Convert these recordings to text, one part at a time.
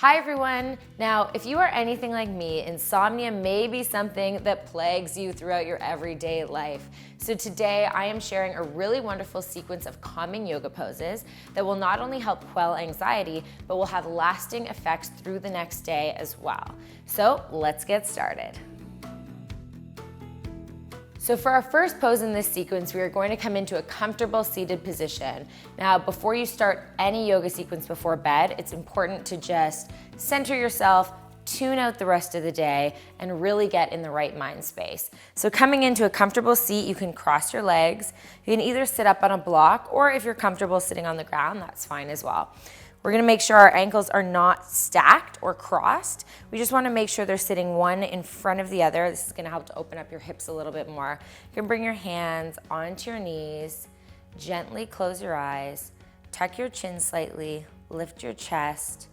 Hi everyone! Now, if you are anything like me, insomnia may be something that plagues you throughout your everyday life. So today I am sharing a really wonderful sequence of calming yoga poses that will not only help quell anxiety, but will have lasting effects through the next day as well. So let's get started. So for our first pose in this sequence, we are going to come into a comfortable seated position. Now, before you start any yoga sequence before bed, it's important to just center yourself, tune out the rest of the day, and really get in the right mind space. So coming into a comfortable seat, you can cross your legs. You can either sit up on a block, or if you're comfortable sitting on the ground, that's fine as well. We're gonna make sure our ankles are not stacked or crossed. We just wanna make sure they're sitting one in front of the other. This is gonna help to open up your hips a little bit more. You can bring your hands onto your knees, gently close your eyes, tuck your chin slightly, lift your chest,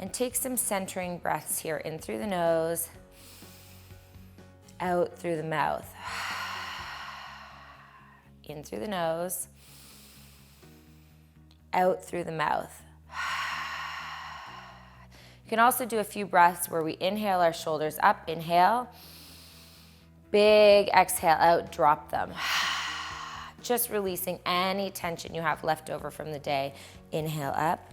and take some centering breaths here, in through the nose, out through the mouth. In through the nose, out through the mouth. You can also do a few breaths where we inhale our shoulders up, inhale, big exhale out, drop them. Just releasing any tension you have left over from the day. Inhale up,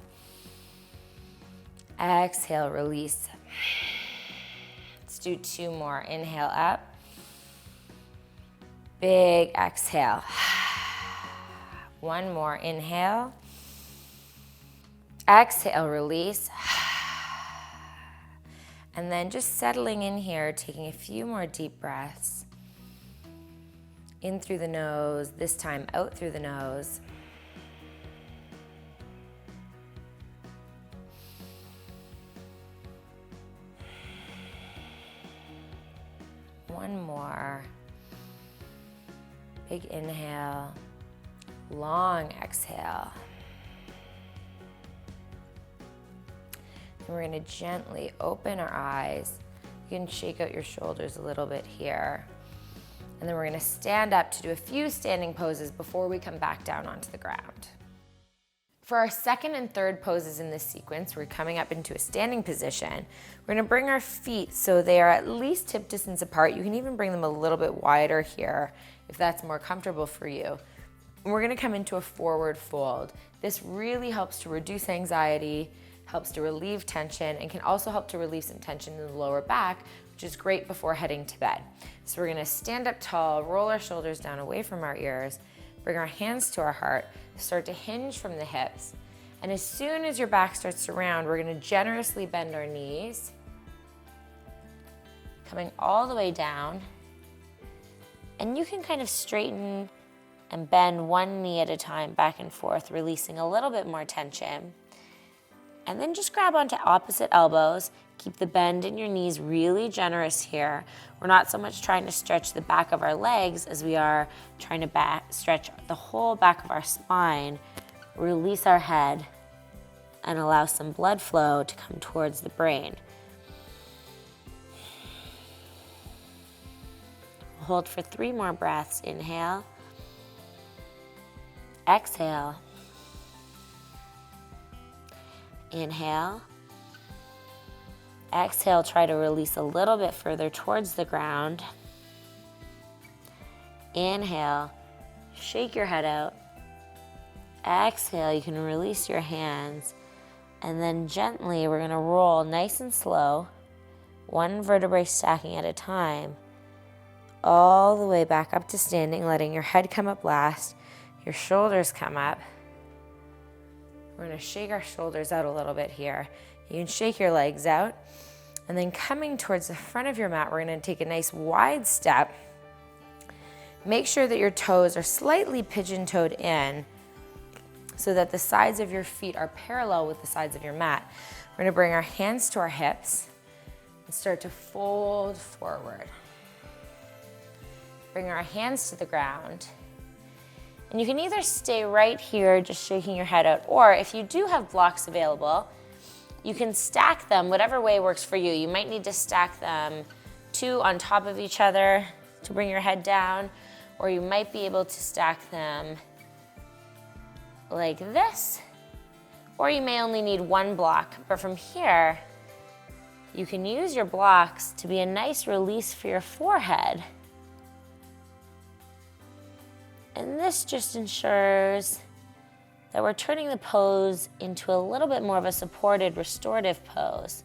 exhale, release. Let's do two more. Inhale up, big exhale. One more, inhale, exhale, release. And then just settling in here, taking a few more deep breaths. In through the nose, this time out through the nose. One more. Big inhale, long exhale. And we're gonna gently open our eyes. You can shake out your shoulders a little bit here. And then we're gonna stand up to do a few standing poses before we come back down onto the ground. For our second and third poses in this sequence, we're coming up into a standing position. We're gonna bring our feet so they are at least hip distance apart. You can even bring them a little bit wider here if that's more comfortable for you. And we're gonna come into a forward fold. This really helps to reduce anxiety, helps to relieve tension, and can also help to relieve some tension in the lower back, which is great before heading to bed. So we're gonna stand up tall, roll our shoulders down away from our ears, bring our hands to our heart, start to hinge from the hips. And as soon as your back starts to round, we're gonna generously bend our knees, coming all the way down. And you can kind of straighten and bend one knee at a time back and forth, releasing a little bit more tension. And then just grab onto opposite elbows. Keep the bend in your knees really generous here. We're not so much trying to stretch the back of our legs as we are trying to stretch the whole back of our spine, release our head, and allow some blood flow to come towards the brain. Hold for 3 more breaths. Inhale, exhale. Inhale, exhale, try to release a little bit further towards the ground. Inhale, shake your head out. Exhale, you can release your hands. And then gently, we're gonna roll nice and slow, one vertebrae stacking at a time, all the way back up to standing, letting your head come up last, your shoulders come up. We're gonna shake our shoulders out a little bit here. You can shake your legs out. And then coming towards the front of your mat, we're gonna take a nice wide step. Make sure that your toes are slightly pigeon-toed in so that the sides of your feet are parallel with the sides of your mat. We're gonna bring our hands to our hips and start to fold forward. Bring our hands to the ground. And you can either stay right here, just shaking your head out, or if you do have blocks available, you can stack them whatever way works for you. You might need to stack them 2 on top of each other to bring your head down, or you might be able to stack them like this, or you may only need one block. But from here, you can use your blocks to be a nice release for your forehead. And this just ensures that we're turning the pose into a little bit more of a supported, restorative pose.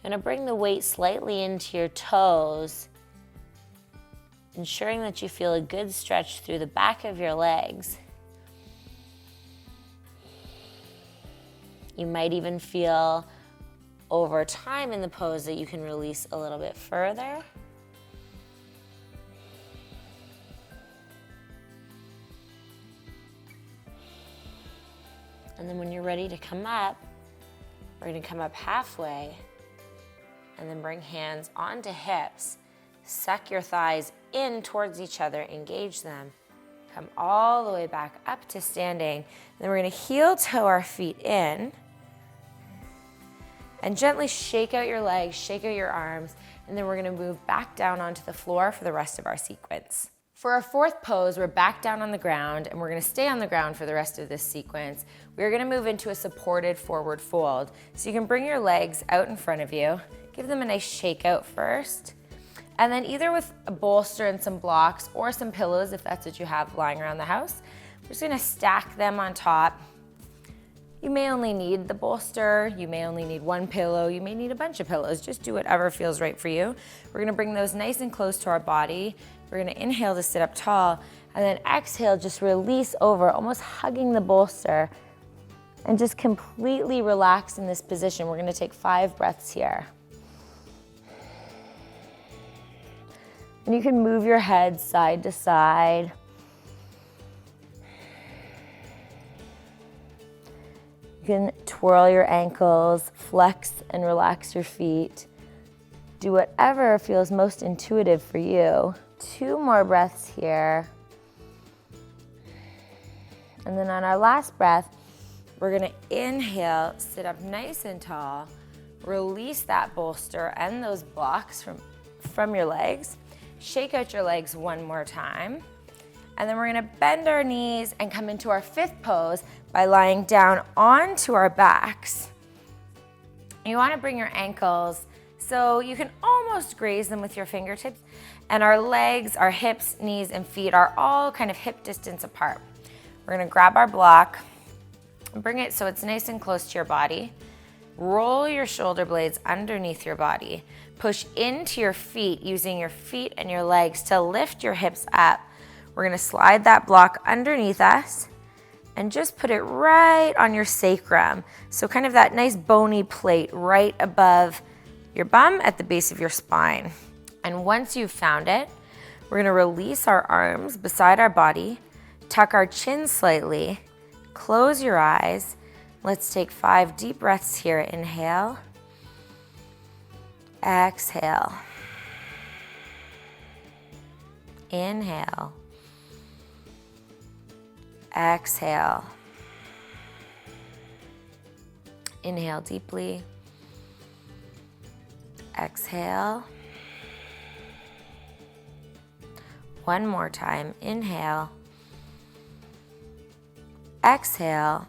You're going to bring the weight slightly into your toes, ensuring that you feel a good stretch through the back of your legs. You might even feel over time in the pose that you can release a little bit further. And then when you're ready to come up, we're going to come up halfway and then bring hands onto hips. Suck your thighs in towards each other, engage them. Come all the way back up to standing. And then we're going to heel toe our feet in and gently shake out your legs, shake out your arms, and then we're going to move back down onto the floor for the rest of our sequence. For our fourth pose, we're back down on the ground, and we're going to stay on the ground for the rest of this sequence. We're going to move into a supported forward fold. So you can bring your legs out in front of you, give them a nice shake out first, and then either with a bolster and some blocks or some pillows, if that's what you have lying around the house, we're just going to stack them on top. You may only need the bolster, you may only need one pillow, you may need a bunch of pillows. Just do whatever feels right for you. We're gonna bring those nice and close to our body. We're gonna inhale to sit up tall, and then exhale, just release over, almost hugging the bolster, and just completely relax in this position. We're gonna take 5 breaths here. And you can move your head side to side. You can twirl your ankles, flex and relax your feet. Do whatever feels most intuitive for you. 2 more breaths here. And then on our last breath, we're gonna inhale, sit up nice and tall, release that bolster and those blocks from your legs. Shake out your legs one more time. And then we're gonna bend our knees and come into our 5th pose by lying down onto our backs. You wanna bring your ankles so you can almost graze them with your fingertips. And our legs, our hips, knees, and feet are all kind of hip distance apart. We're gonna grab our block, bring it so it's nice and close to your body. Roll your shoulder blades underneath your body. Push into your feet using your feet and your legs to lift your hips up. We're gonna slide that block underneath us and just put it right on your sacrum. So kind of that nice bony plate right above your bum at the base of your spine. And once you've found it, we're gonna release our arms beside our body, tuck our chin slightly, close your eyes. Let's take 5 deep breaths here. Inhale, exhale, inhale, exhale. Inhale deeply, exhale. One more time, inhale, exhale.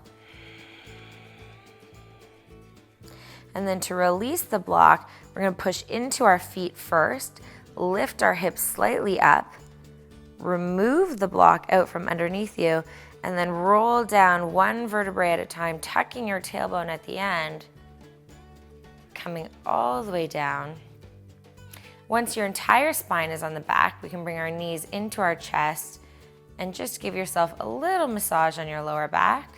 And then to release the block, we're gonna push into our feet first, lift our hips slightly up, remove the block out from underneath you, and then roll down 1 vertebrae at a time, tucking your tailbone at the end, coming all the way down. Once your entire spine is on the back, we can bring our knees into our chest and just give yourself a little massage on your lower back.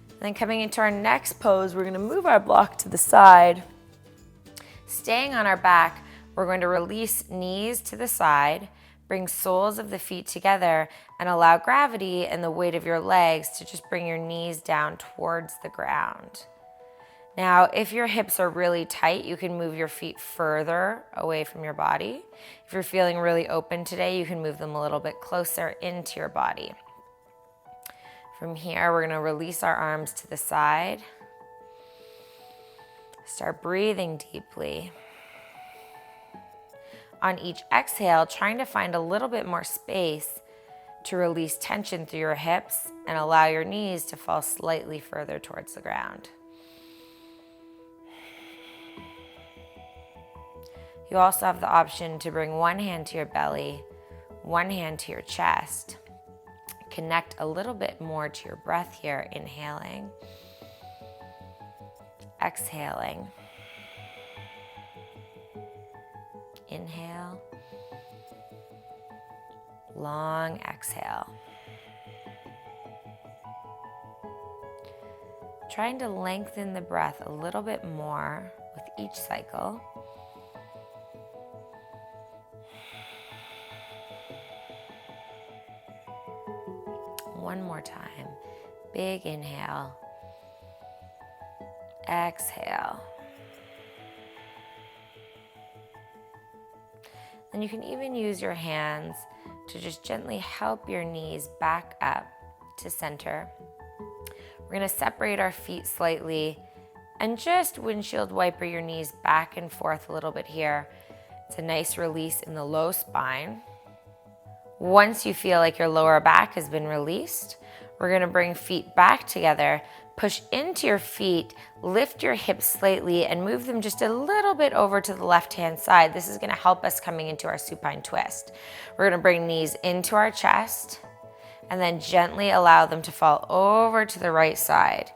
And then coming into our next pose, we're gonna move our block to the side. Staying on our back, we're going to release knees to the side, bring soles of the feet together, and allow gravity and the weight of your legs to just bring your knees down towards the ground. Now, if your hips are really tight, you can move your feet further away from your body. If you're feeling really open today, you can move them a little bit closer into your body. From here, we're gonna release our arms to the side. Start breathing deeply. On each exhale, trying to find a little bit more space to release tension through your hips and allow your knees to fall slightly further towards the ground. You also have the option to bring one hand to your belly, one hand to your chest. Connect a little bit more to your breath here, inhaling, exhaling. Inhale, long exhale. Trying to lengthen the breath a little bit more with each cycle. One more time. Big inhale. Exhale. And you can even use your hands to just gently help your knees back up to center. We're gonna separate our feet slightly and just windshield wiper your knees back and forth a little bit here. It's a nice release in the low spine. Once you feel like your lower back has been released, we're gonna bring feet back together, push into your feet, lift your hips slightly and move them just a little bit over to the left-hand side. This is gonna help us coming into our supine twist. We're gonna bring knees into our chest and then gently allow them to fall over to the right side.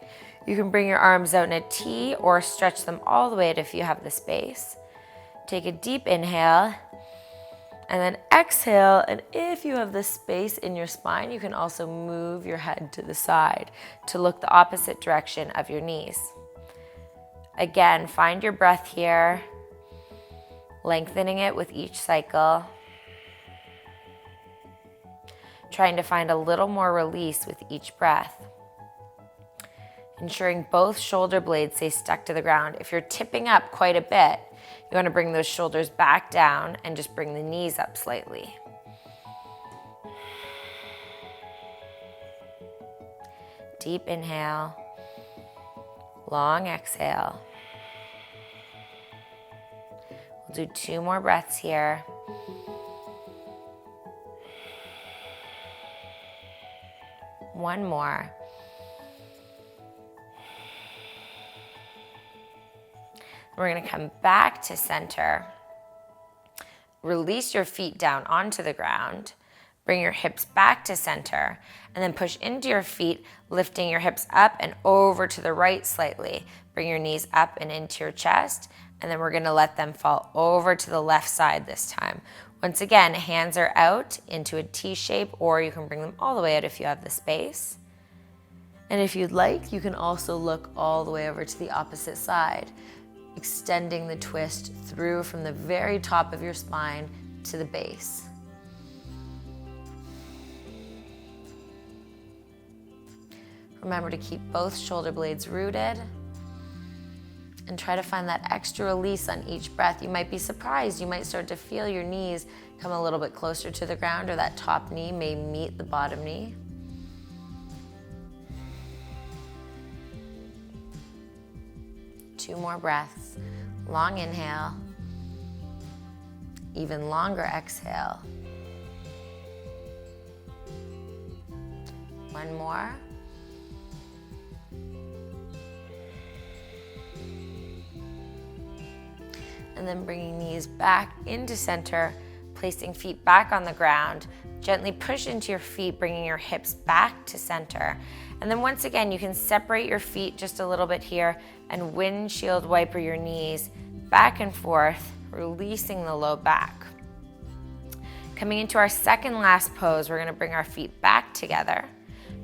You can bring your arms out in a T or stretch them all the way out if you have the space. Take a deep inhale and then exhale, and if you have the space in your spine, you can also move your head to the side to look the opposite direction of your knees. Again, find your breath here, lengthening it with each cycle. Trying to find a little more release with each breath. Ensuring both shoulder blades stay stuck to the ground. If you're tipping up quite a bit, you want to bring those shoulders back down and just bring the knees up slightly. Deep inhale, long exhale. We'll do 2 more breaths here. One more. We're gonna come back to center. Release your feet down onto the ground. Bring your hips back to center and then push into your feet, lifting your hips up and over to the right slightly. Bring your knees up and into your chest, and then we're gonna let them fall over to the left side this time. Once again, hands are out into a T shape, or you can bring them all the way out if you have the space. And if you'd like, you can also look all the way over to the opposite side, extending the twist through from the very top of your spine to the base. Remember to keep both shoulder blades rooted and try to find that extra release on each breath. You might be surprised. You might start to feel your knees come a little bit closer to the ground, or that top knee may meet the bottom knee. Two more breaths. Long inhale. Even longer exhale. One more. And then bringing knees back into center, placing feet back on the ground. Gently push into your feet, bringing your hips back to center. And then once again, you can separate your feet just a little bit here and windshield wiper your knees back and forth, releasing the low back. Coming into our second last pose, we're gonna bring our feet back together.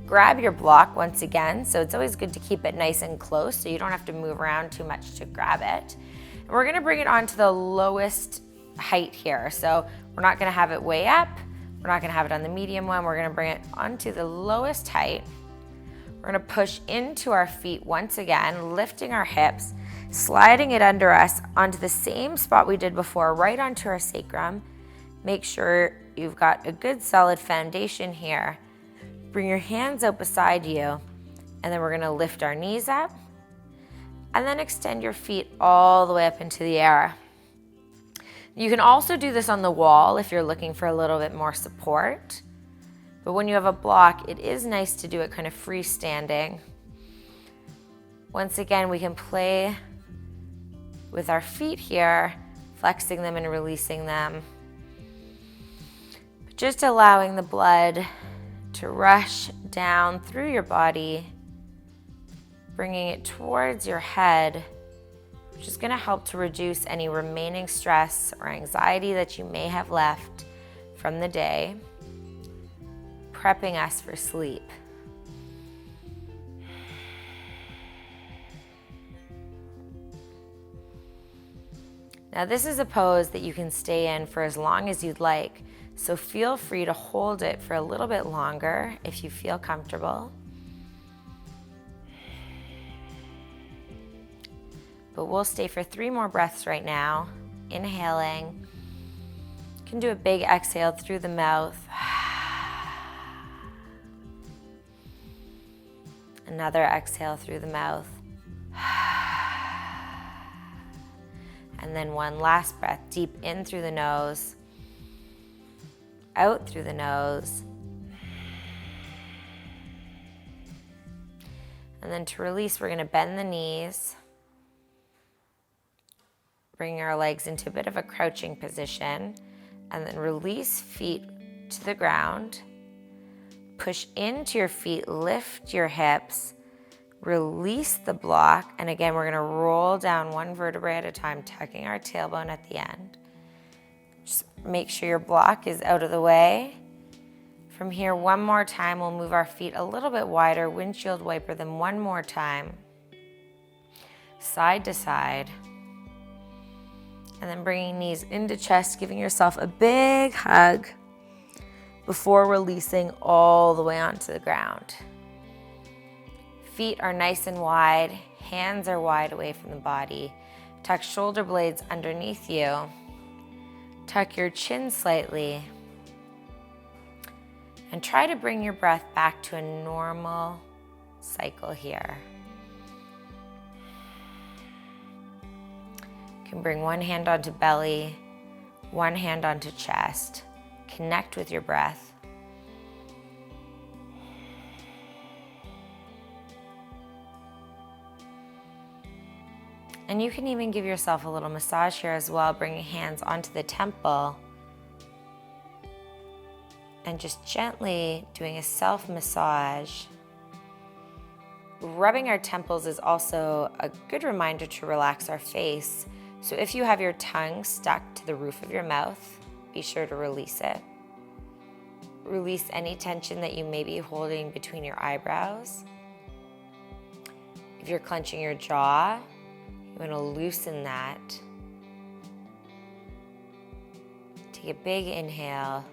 Grab your block once again, so it's always good to keep it nice and close so you don't have to move around too much to grab it. And we're gonna bring it onto the lowest height here. So we're not gonna have it way up, we're not gonna have it on the medium one, we're gonna bring it onto the lowest height. We're gonna push into our feet once again, lifting our hips, sliding it under us onto the same spot we did before, right onto our sacrum. Make sure you've got a good solid foundation here. Bring your hands out beside you, and then we're gonna lift our knees up, and then extend your feet all the way up into the air. You can also do this on the wall if you're looking for a little bit more support. But when you have a block, it is nice to do it kind of freestanding. Once again, we can play with our feet here, flexing them and releasing them. But just allowing the blood to rush down through your body, bringing it towards your head, which is going to help to reduce any remaining stress or anxiety that you may have left from the day, prepping us for sleep. Now this is a pose that you can stay in for as long as you'd like, so feel free to hold it for a little bit longer if you feel comfortable. But we'll stay for 3 more breaths right now, inhaling. You can do a big exhale through the mouth. Another exhale through the mouth. And then one last breath, deep in through the nose, out through the nose. And then to release, we're gonna bend the knees, bring our legs into a bit of a crouching position, and then release feet to the ground. Push into your feet, lift your hips, release the block, and again, we're gonna roll down one vertebrae at a time, tucking our tailbone at the end. Just make sure your block is out of the way. From here, one more time, we'll move our feet a little bit wider, windshield wiper them one more time, side to side. And then bringing knees into chest, giving yourself a big hug before releasing all the way onto the ground. Feet are nice and wide, hands are wide away from the body. Tuck shoulder blades underneath you. Tuck your chin slightly. And try to bring your breath back to a normal cycle here. You can bring one hand onto belly, one hand onto chest. Connect with your breath. And you can even give yourself a little massage here as well, bringing hands onto the temple and just gently doing a self-massage. Rubbing our temples is also a good reminder to relax our face. So if you have your tongue stuck to the roof of your mouth, be sure to release it. Release any tension that you may be holding between your eyebrows. If you're clenching your jaw, you want to loosen that. Take a big inhale.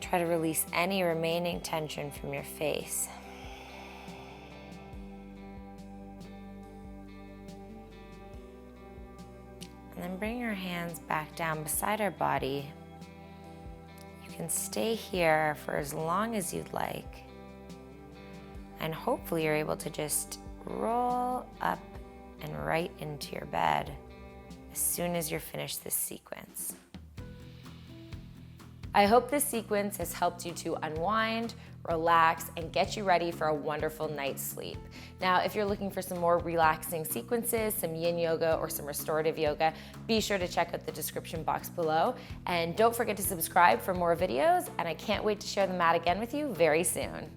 Try to release any remaining tension from your face. And then bring your hands back down beside our body. You can stay here for as long as you'd like. And hopefully you're able to just roll up and right into your bed as soon as you're finished this sequence. I hope this sequence has helped you to unwind, relax, and get you ready for a wonderful night's sleep. Now, if you're looking for some more relaxing sequences, some yin yoga or some restorative yoga, be sure to check out the description box below. And don't forget to subscribe for more videos, and I can't wait to share the mat again with you very soon.